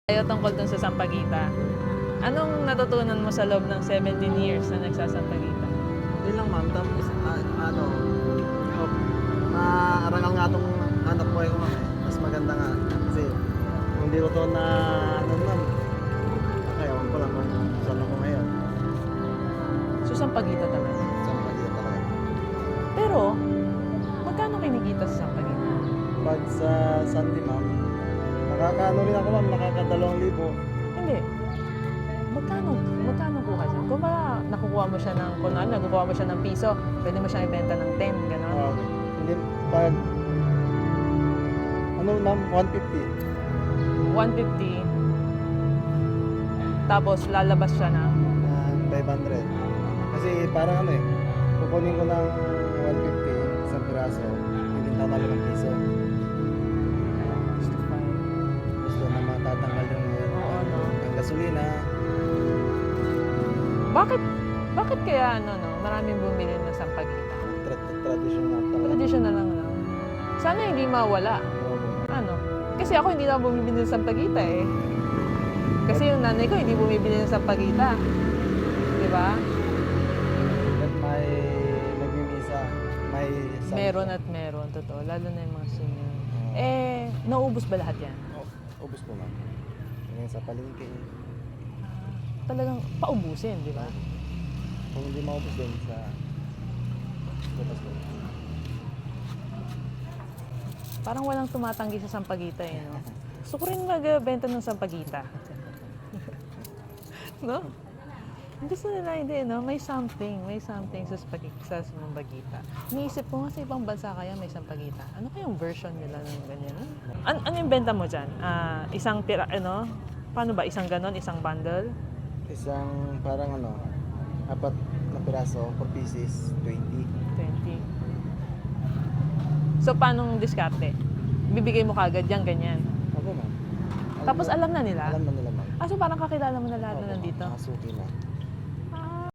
Tayo tungkol dun sa Sampaguita. Anong natutunan mo sa loob ng 17 years na nagsasampaguita? Yun lang ma'am, tapos maarangal nga itong hanap buhay ko ma'am eh. Mas maganda nga kasi kung di ko to na ma'am, ewan ko lang kung saan ako ngayon. So Sampaguita talaga. Saan magiging talaga. Pero, magkano kinikita sa Sampaguita? Pag sa Sunday ma'am, nakakaano rin ako ma'am, nakaka2,000. Hindi. Magkano kuha siya? Kung ba nakukuha mo siya ng, kung ano, nakukuha mo siya ng piso, pwede mo siyang ibenta ng 10, gano'n? Hindi, pag ano ma'am, 150. 150. Tapos lalabas siya ng 500. Kasi parang ano eh, kukunin ko ng 150 sa piraso, bibinta ko ng piso. Gusto na matatanggal yung Oo, no? ang gasolina. Bakit kaya maraming bumili ng Sampaguita? Traditional talaga. Traditional lang, no? Sana hindi mawala. Ano? Kasi ako hindi na bumibili ng Sampaguita eh. Kasi yung nanay ko hindi bumibili ng Sampaguita. Di ba? At may nagmimisa, may Meron at meron, totoo. Lalo na yung mga senior. Naubos ba lahat yan? Ubus po ma'am. Ngayon sa palengke. Talagang paubusin, di ba? Kung hindi maubos din sa butas po. Parang walang tumatanggi sa Sampaguita eh, no? Gusto ko rin magbenta ng Sampaguita. No? Gusto nila hindi, no? May something sa Sampaguita. Iniisip ko nga sa ibang bansa kaya may Sampaguita. Ano kayang version nila ng ganyan? Ano yung benta mo dyan? Isang tira, paano ba? Isang ganon, isang bundle? Isang parang 4 na piraso, 4 pieces, 20. 20. So, paanong diskarte? Bibigay mo kagad yan, ganyan. Opo ma'am. Tapos alam na nila? Alam na nila ma'am. So parang kakilala mo na lahat na Opo, nandito? nakasuki na.